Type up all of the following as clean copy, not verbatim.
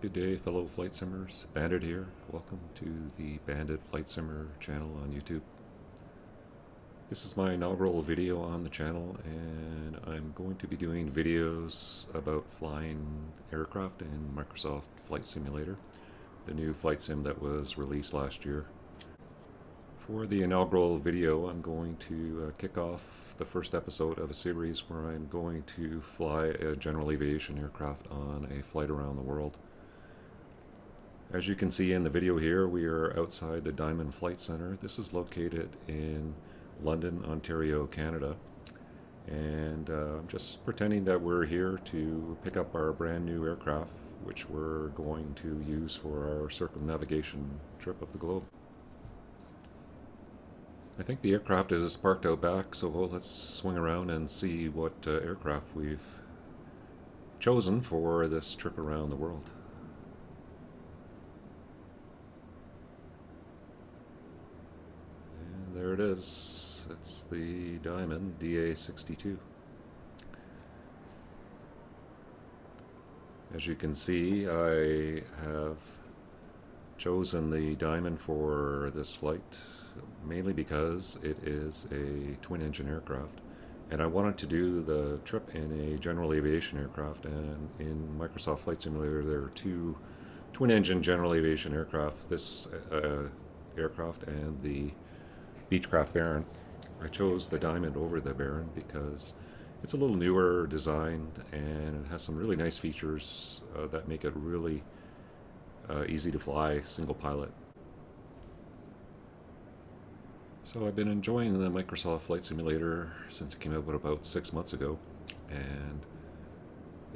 Good day, fellow flight simmers. Bandit here. Welcome to the Bandit Flight Simmer channel on YouTube. This is my inaugural video on the channel, and I'm going to be doing videos about flying aircraft in Microsoft Flight Simulator, the new flight sim that was released last year. For the inaugural video, I'm going to kick off the first episode of a series where I'm going to fly a general aviation aircraft on a flight around the world. As you can see in the video here, we are outside the Diamond Flight Center. This is located in London, Ontario, Canada. And I'm just pretending that we're here to pick up our brand new aircraft, which we're going to use for our circumnavigation trip of the globe. I think the aircraft is parked out back, so let's swing around and see what aircraft we've chosen for this trip around the world. There it is. It's the Diamond DA62. As you can see, I have chosen the Diamond for this flight mainly because it is a twin-engine aircraft, and I wanted to do the trip in a general aviation aircraft. And in Microsoft Flight Simulator, there are two twin-engine general aviation aircraft. This aircraft and the Beechcraft Baron. I chose the Diamond over the Baron because it's a little newer designed and it has some really nice features that make it really easy to fly single pilot. So I've been enjoying the Microsoft Flight Simulator since it came out about 6 months ago, and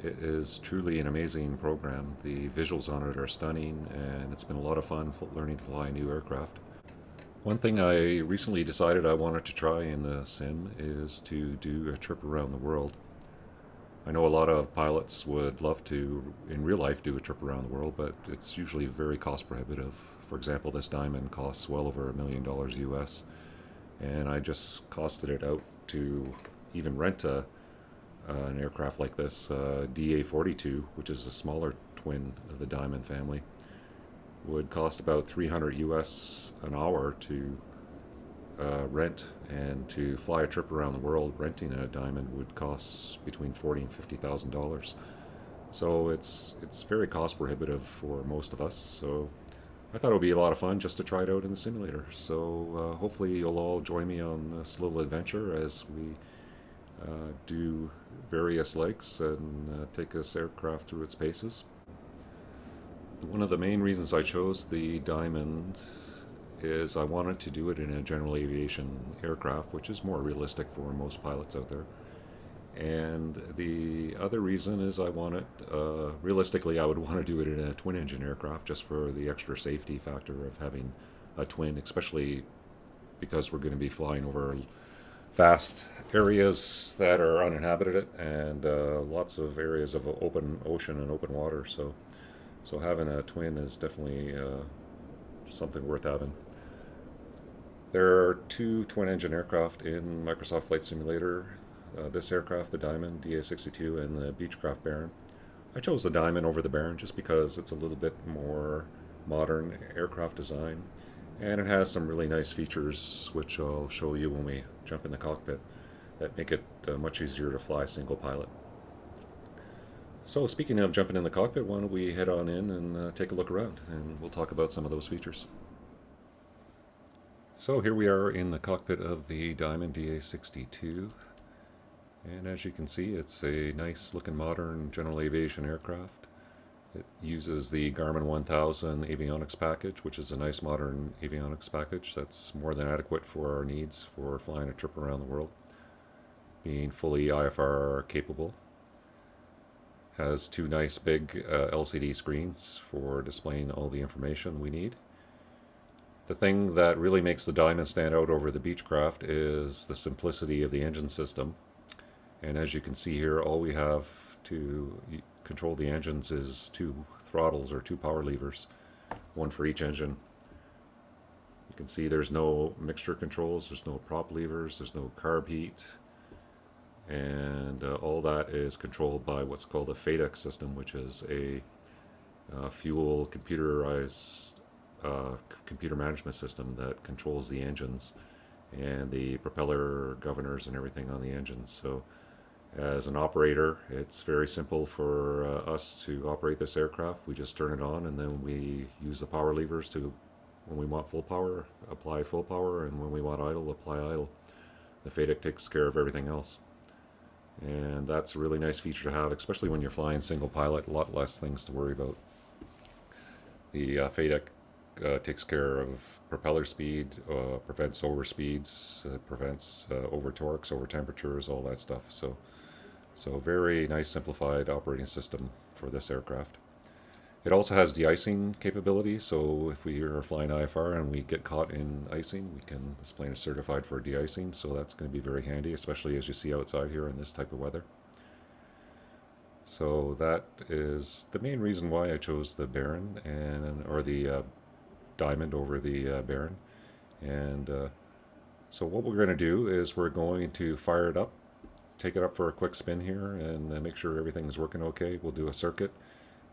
it is truly an amazing program. The visuals on it are stunning, and it's been a lot of fun learning to fly a new aircraft. One thing I recently decided I wanted to try in the sim is to do a trip around the world. I know a lot of pilots would love to, in real life, do a trip around the world, but it's usually very cost prohibitive. For example, this Diamond costs well over $1 million US, and I just costed it out to even rent an aircraft like this, DA62, which is a smaller twin of the Diamond family. Would cost about 300 US an hour to rent, and to fly a trip around the world renting a Diamond would cost between $40,000 and $50,000. So it's very cost prohibitive for most of us. So I thought it would be a lot of fun just to try it out in the simulator. So hopefully you'll all join me on this little adventure as we do various legs and take this aircraft through its paces. One of the main reasons I chose the Diamond is I wanted to do it in a general aviation aircraft, which is more realistic for most pilots out there. And the other reason is realistically, I would want to do it in a twin-engine aircraft just for the extra safety factor of having a twin, especially because we're going to be flying over vast areas that are uninhabited and lots of areas of open ocean and open water. So having a twin is definitely something worth having. There are two twin-engine aircraft in Microsoft Flight Simulator. This aircraft, the Diamond DA62, and the Beechcraft Baron. I chose the Diamond over the Baron just because it's a little bit more modern aircraft design, and it has some really nice features, which I'll show you when we jump in the cockpit, that make it much easier to fly single pilot. So speaking of jumping in the cockpit, why don't we head on in and take a look around, and we'll talk about some of those features. So here we are in the cockpit of the Diamond DA62, and as you can see, it's a nice looking modern general aviation aircraft. It uses the Garmin 1000 avionics package, which is a nice modern avionics package that's more than adequate for our needs for flying a trip around the world, being fully IFR capable. Has two nice big LCD screens for displaying all the information we need. The thing that really makes the Diamond stand out over the Beechcraft is the simplicity of the engine system. And as you can see here, all we have to control the engines is two throttles or two power levers, one for each engine. You can see there's no mixture controls, there's no prop levers, there's no carb heat, and all that is controlled by what's called a FADEC system, which is a fuel computerized computer management system that controls the engines and the propeller governors and everything on the engines. So as an operator, it's very simple for us to operate this aircraft. We just turn it on, and then we use the power levers to, when we want full power, apply full power, and when we want idle, apply idle. The FADEC takes care of everything else. And that's a really nice feature to have, especially when you're flying single pilot, a lot less things to worry about. The FADEC takes care of propeller speed, prevents overspeeds, prevents over torques, over temperatures, all that stuff. So very nice simplified operating system for this aircraft. It also has de-icing capability, so if we are flying IFR and we get caught in icing, this plane is certified for de-icing, so that's going to be very handy, especially as you see outside here in this type of weather. So that is the main reason why I chose the Baron, or the Diamond over the Baron. And so what we're going to do is we're going to fire it up, take it up for a quick spin here, and make sure everything's working okay. We'll do a circuit,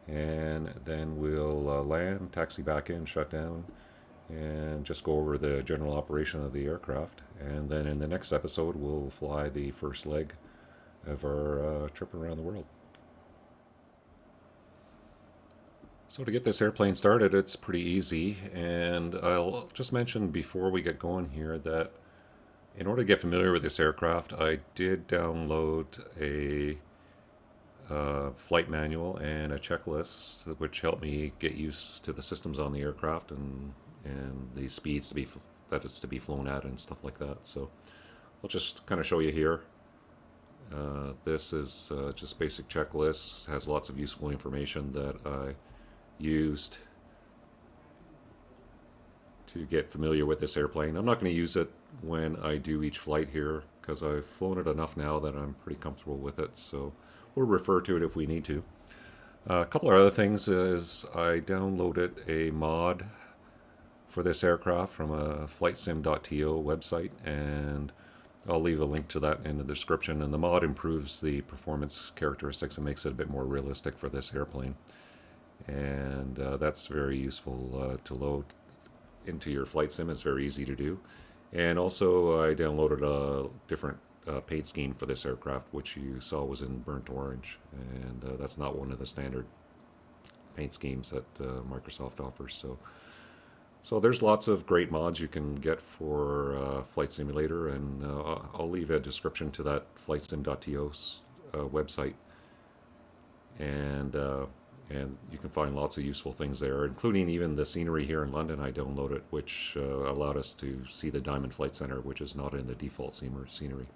and then we'll land, taxi back in, shut down, and just go over the general operation of the aircraft. And then in the next episode, we'll fly the first leg of our trip around the world. So to get this airplane started, it's pretty easy, and I'll just mention before we get going here that in order to get familiar with this aircraft, I did download a flight manual and a checklist which helped me get used to the systems on the aircraft and the speeds that it's to be flown at and stuff like that. So I'll just kind of show you here. This is just basic checklists, has lots of useful information that I used to get familiar with this airplane. I'm not going to use it when I do each flight here because I've flown it enough now that I'm pretty comfortable with it, so we'll refer to it if we need to. A couple of other things is I downloaded a mod for this aircraft from a flightsim.to website, and I'll leave a link to that in the description. And the mod improves the performance characteristics and makes it a bit more realistic for this airplane, and that's very useful to load into your flight sim. It's very easy to do. And also I downloaded a different paint scheme for this aircraft, which you saw was in burnt orange, and that's not one of the standard paint schemes that Microsoft offers. So there's lots of great mods you can get for Flight Simulator, and I'll leave a description to that flightsim.to's website, and you can find lots of useful things there, including even the scenery here in London. I downloaded, which allowed us to see the Diamond Flight Center, which is not in the default scenery.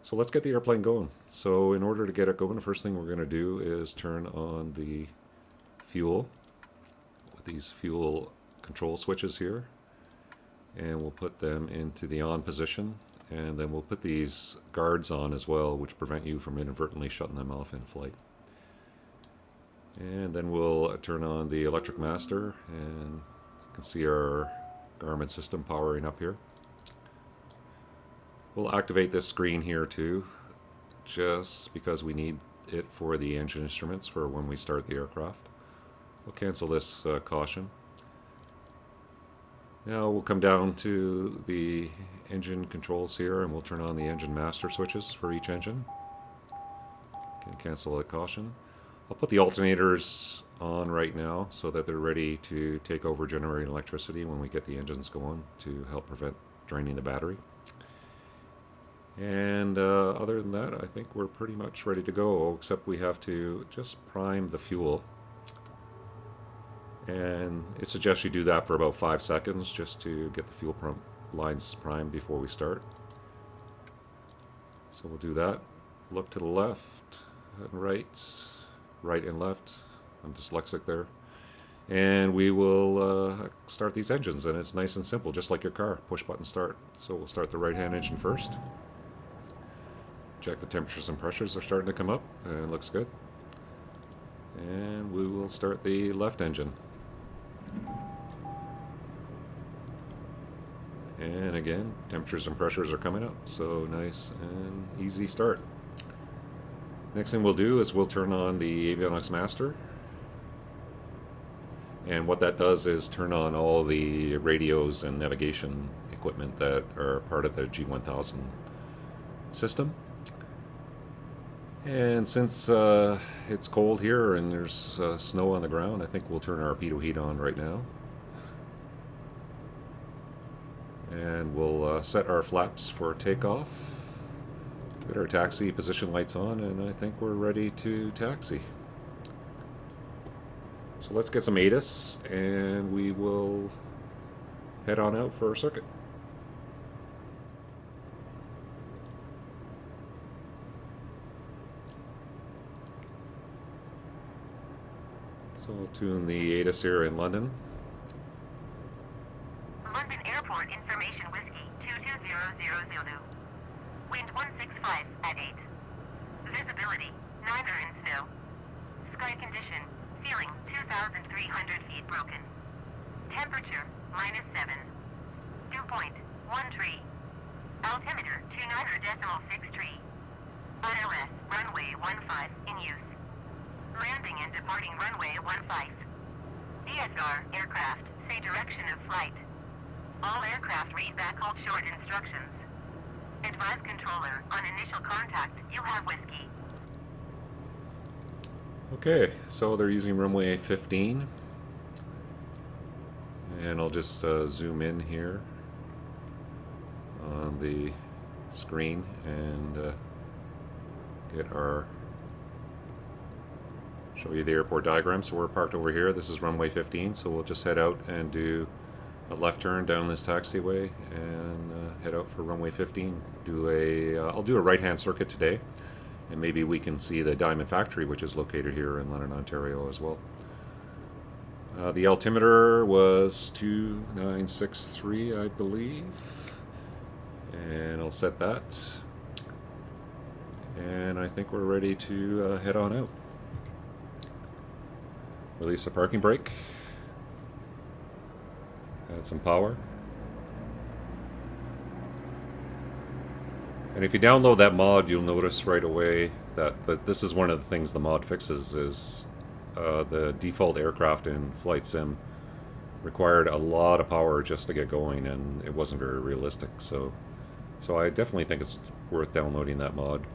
So let's get the airplane going. So in order to get it going, the first thing we're going to do is turn on the fuel with these fuel control switches here, and we'll put them into the on position, and then we'll put these guards on as well, which prevent you from inadvertently shutting them off in flight. And then we'll turn on the electric master, and you can see our Garmin system powering up here. We'll activate this screen here too, just because we need it for the engine instruments for when we start the aircraft. We'll cancel this caution. Now we'll come down to the engine controls here, and we'll turn on the engine master switches for each engine. Can cancel the caution. I'll put the alternators on right now so that they're ready to take over generating electricity when we get the engines going to help prevent draining the battery. And other than that, I think we're pretty much ready to go, except we have to just prime the fuel. And it suggests you do that for about 5 seconds just to get the fuel pump lines primed before we start. So we'll do that. Look to the left and right and left. I'm dyslexic there. And we will start these engines, and it's nice and simple, just like your car. Push button start. So we'll start the right-hand engine first. Check the temperatures and pressures are starting to come up, and it looks good. And we will start the left engine. And again, temperatures and pressures are coming up, so nice and easy start. Next thing we'll do is we'll turn on the avionics master, And what that does is turn on all the radios and navigation equipment that are part of the G1000 system. And since it's cold here and there's snow on the ground, I think we'll turn our pitot heat on right now. And we'll set our flaps for takeoff. Get our taxi position lights on, and I think we're ready to taxi. So let's get some ATIS, and we will head on out for our circuit. So we'll tune the ATIS here in London. London Airport Information Whiskey 22000. Wind 165 at 8. Visibility, neither in snow. Sky condition, ceiling 2,300 feet broken. Temperature, -7. Dew point, 13. Altimeter, 29.63. ILS, runway 15 in use. Landing and departing runway 15. DSR, aircraft, say direction of flight. All aircraft read back hold short instructions. Advise controller, on initial contact, you have whiskey. Okay, so they're using runway 15. And I'll just zoom in here on the screen and get our show you the airport diagram. So we're parked over here. This is runway 15, so we'll just head out and do a left turn down this taxiway and head out for runway 15. I'll do a right-hand circuit today, and maybe we can see the Diamond Factory, which is located here in London, Ontario as well. The altimeter was 2963, I believe, and I'll set that. And I think we're ready to head on out. Release the parking brake. Add some power. And if you download that mod, you'll notice right away that this is one of the things the mod fixes is the default aircraft in Flight Sim required a lot of power just to get going, and it wasn't very realistic. So I definitely think it's worth downloading that mod.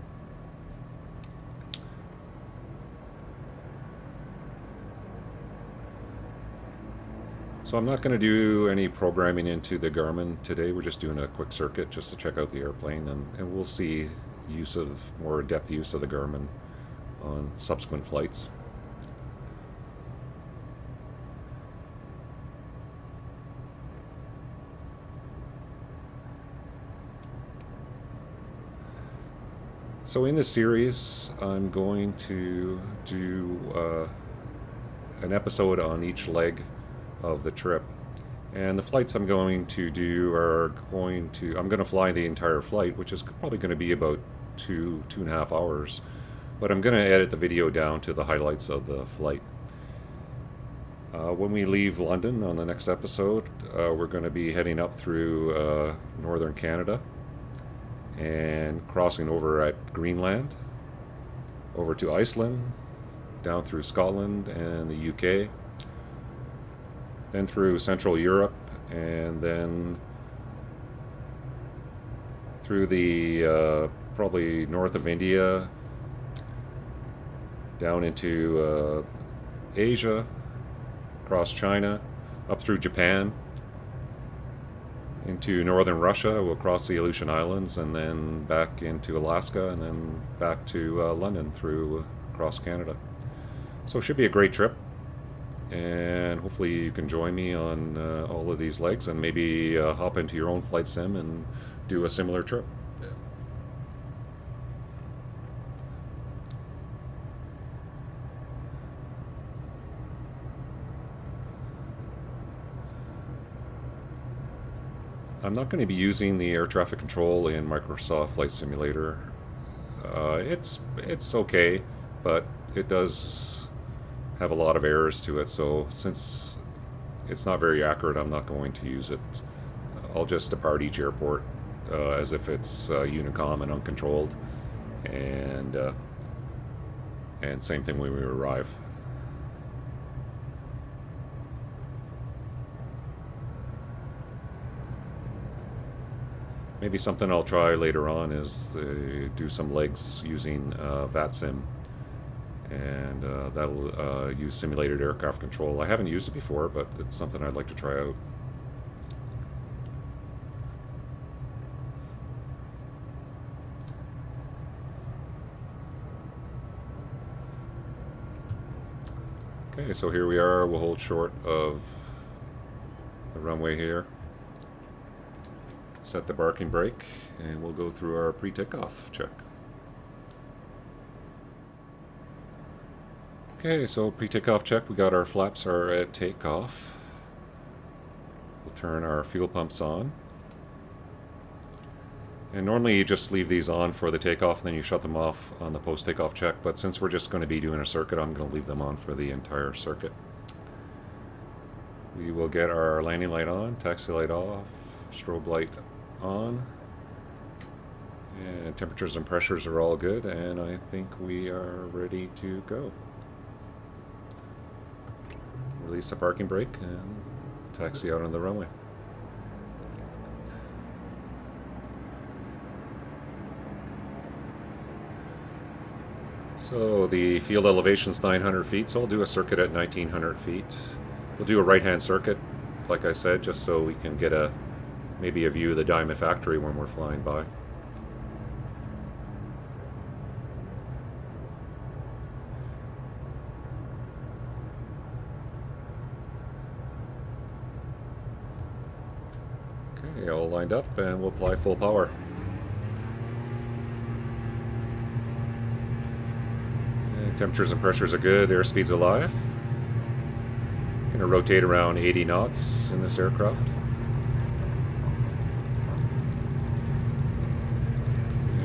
So I'm not going to do any programming into the Garmin today. We're just doing a quick circuit just to check out the airplane, and we'll see more in-depth use of the Garmin on subsequent flights. So in this series, I'm going to do an episode on each leg of the trip, and the flights I'm going to do I'm going to fly the entire flight, which is probably going to be about 2.5 hours, but I'm going to edit the video down to the highlights of the flight. When we leave London on the next episode, we're going to be heading up through northern Canada and crossing over at Greenland, over to Iceland, down through Scotland and the UK, then through Central Europe, and then through the probably north of India, down into Asia, across China, up through Japan, into northern Russia. We'll cross the Aleutian Islands, and then back into Alaska, and then back to London through across Canada. So it should be a great trip. And hopefully you can join me on all of these legs, and maybe hop into your own flight sim and do a similar trip. I'm not going to be using the air traffic control in Microsoft Flight Simulator. It's okay, but it does have a lot of errors to it, so since it's not very accurate, I'm not going to use it. I'll just depart each airport as if it's Unicom and uncontrolled, and same thing when we arrive. Maybe something I'll try later on is do some legs using VATSIM, and that'll use simulated aircraft control. I haven't used it before, but it's something I'd like to try out. Okay, so here we are. We'll hold short of the runway here. Set the parking brake, and we'll go through our pre-takeoff check. Okay, so pre-takeoff check. We got our flaps are at takeoff. We'll turn our fuel pumps on. And normally you just leave these on for the takeoff and then you shut them off on the post-takeoff check, but since we're just going to be doing a circuit, I'm going to leave them on for the entire circuit. We will get our landing light on, taxi light off, strobe light on, and temperatures and pressures are all good, and I think we are ready to go. Release the parking brake and taxi out on the runway. So the field elevation is 900 feet, so I'll do a circuit at 1900 feet. We'll do a right-hand circuit, like I said, just so we can get maybe a view of the Diamond Factory when we're flying by. Okay, all lined up, and we'll apply full power. Temperatures and pressures are good, airspeed's alive. Going to rotate around 80 knots in this aircraft.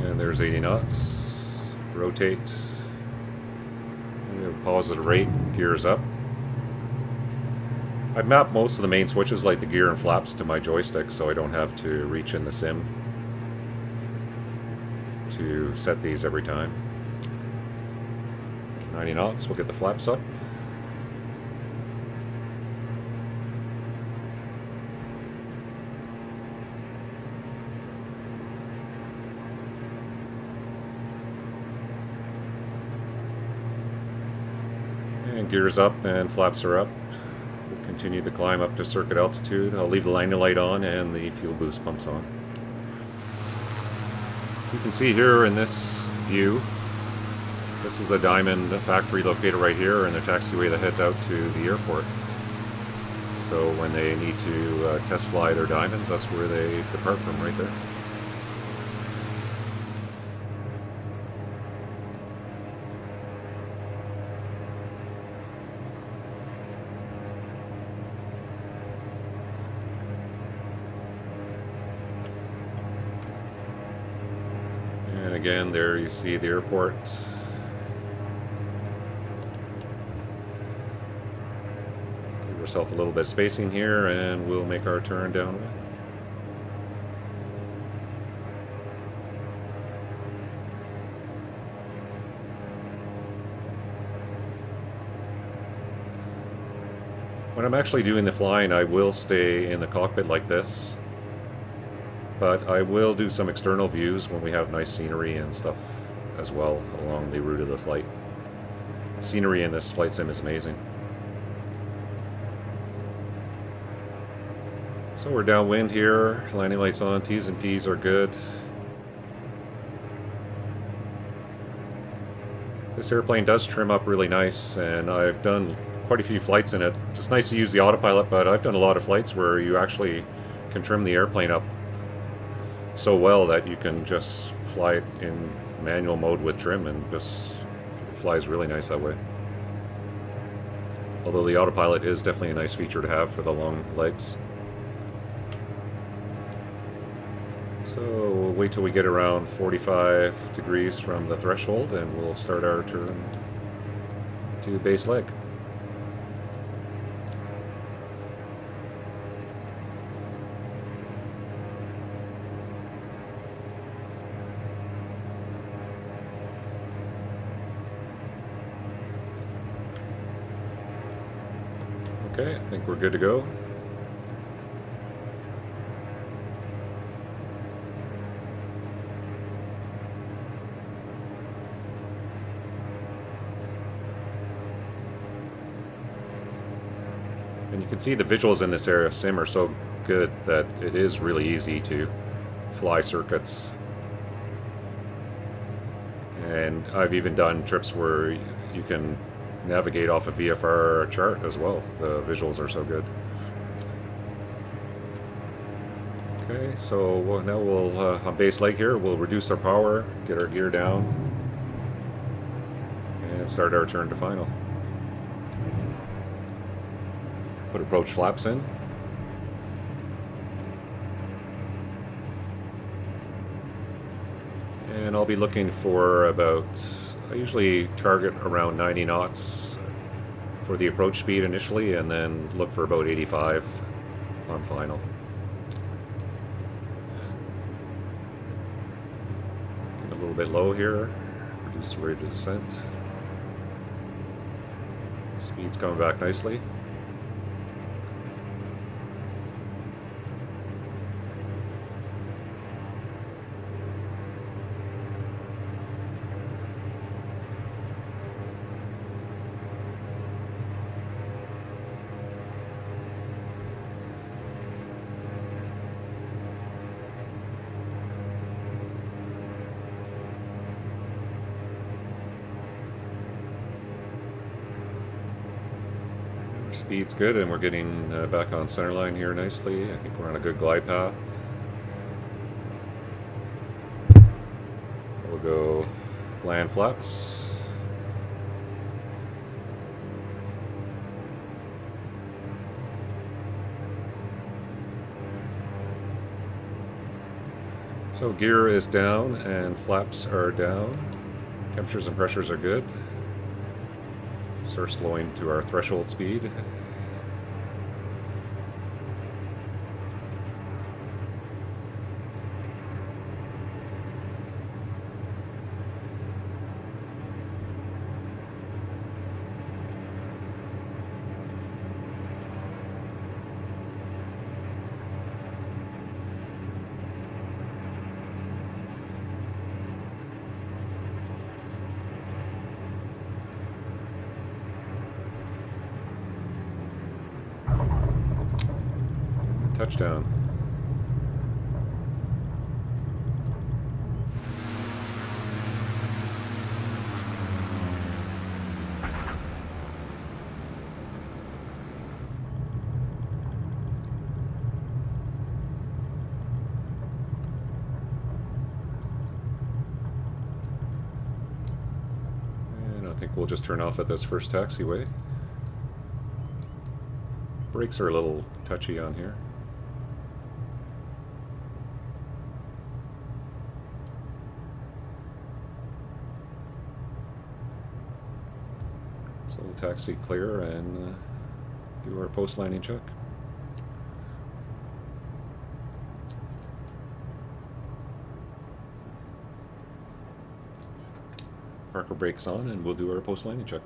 And there's 80 knots. Rotate. Positive rate, gears up. I've mapped most of the main switches like the gear and flaps to my joystick so I don't have to reach in the sim to set these every time. 90 knots, we'll get the flaps up. And gears up and flaps are up. We'll continue the climb up to circuit altitude. I'll leave the landing light on and the fuel boost pumps on. You can see here in this view, this is the Diamond Factory located right here and the taxiway that heads out to the airport. So when they need to test fly their Diamonds, that's where they depart from, right there. And again, there you see the airport. Ourselves a little bit of spacing here and we'll make our turn downwind. When I'm actually doing the flying, I will stay in the cockpit like this, but I will do some external views when we have nice scenery and stuff as well along the route of the flight. Scenery in this flight sim is amazing. So we're downwind here, landing lights on, T's and P's are good. This airplane does trim up really nice, and I've done quite a few flights in it. It's nice to use the autopilot, but I've done a lot of flights where you actually can trim the airplane up so well that you can just fly it in manual mode with trim, and just it flies really nice that way. Although the autopilot is definitely a nice feature to have for the long legs. So we'll wait till we get around 45 degrees from the threshold and we'll start our turn to base leg. Okay, I think we're good to go. And you can see the visuals in this area sim are so good that it is really easy to fly circuits. And I've even done trips where you can navigate off a VFR chart as well. The visuals are so good. Okay, so now we'll, on base leg here, we'll reduce our power, get our gear down, and start our turn to final. Put approach flaps in. And I'll be looking for about, I usually target around 90 knots for the approach speed initially, and then look for about 85 on final. Get a little bit low here, reduce the rate of descent. Speed's coming back nicely. Speed's good, and we're getting back on center line here nicely. I think we're on a good glide path. We'll go land flaps. So gear is down and flaps are down. Temperatures and pressures are good. Start slowing to our threshold speed. Touchdown. And I think we'll just turn off at this first taxiway. Brakes are a little touchy on here. So we'll taxi clear and do our post-landing check. Park our brakes on and we'll do our post-landing check.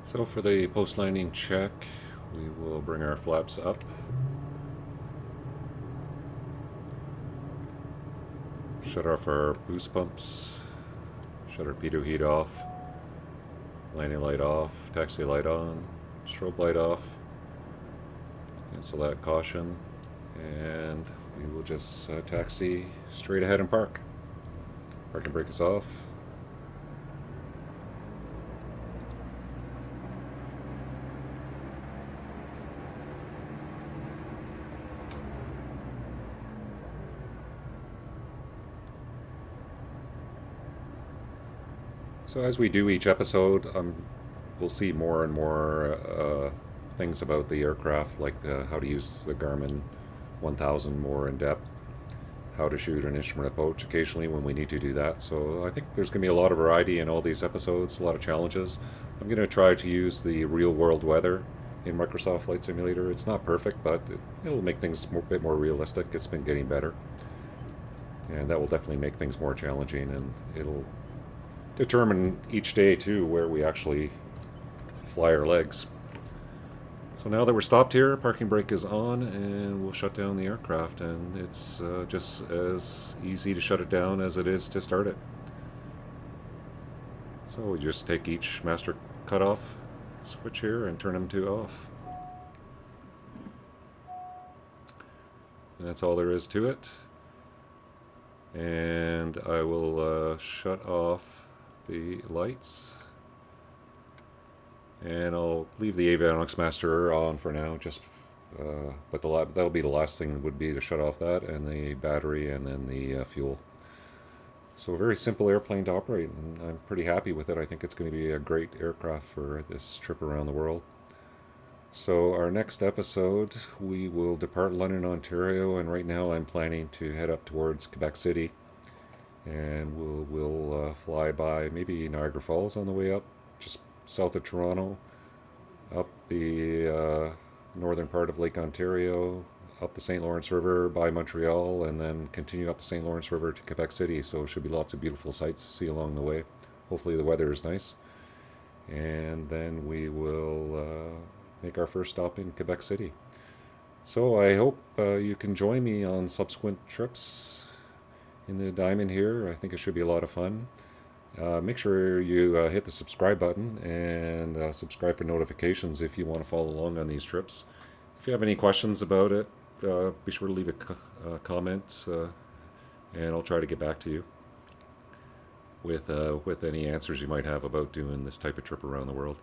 So for the post-landing check, we will bring our flaps up. Shut off our boost pumps. Shut our pitot heat off. Landing light off. Taxi light on. Strobe light off. Cancel that caution. And we will just taxi straight ahead and park. Parking brake is off. So as we do each episode, we'll see more and more things about the aircraft, like how to use the Garmin 1000 more in depth, how to shoot an instrument approach occasionally when we need to do that. So I think there's going to be a lot of variety in all these episodes, a lot of challenges. I'm going to try to use the real world weather in Microsoft Flight Simulator. It's not perfect, but it'll make things a bit more realistic. It's been getting better. And that will definitely make things more challenging, and it'll determine each day too where we actually fly our legs. So now that we're stopped here, parking brake is on and we'll shut down the aircraft, and it's just as easy to shut it down as it is to start it. So we just take each master cutoff switch here and turn them to off. And that's all there is to it. And I will shut off the lights. And I'll leave the avionics master on for now, but that'll be the last thing would be to shut off that and the battery and then the fuel. So a very simple airplane to operate, and I'm pretty happy with it. I think it's going to be a great aircraft for this trip around the world. So our next episode, we will depart London, Ontario, and right now I'm planning to head up towards Quebec City, and we'll fly by maybe Niagara Falls on the way up, just south of Toronto, up the northern part of Lake Ontario, up the St. Lawrence River by Montreal, and then continue up the St. Lawrence River to Quebec City. So it should be lots of beautiful sights to see along the way. Hopefully the weather is nice. And then we will make our first stop in Quebec City. So I hope you can join me on subsequent trips in the Diamond here. I think it should be a lot of fun. Make sure you hit the subscribe button and subscribe for notifications if you want to follow along on these trips. If you have any questions about it, be sure to leave a comment, and I'll try to get back to you with any answers you might have about doing this type of trip around the world.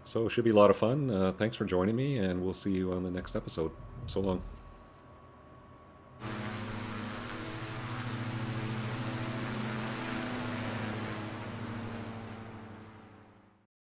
So it should be a lot of fun. Thanks for joining me, and we'll see you on the next episode. So long.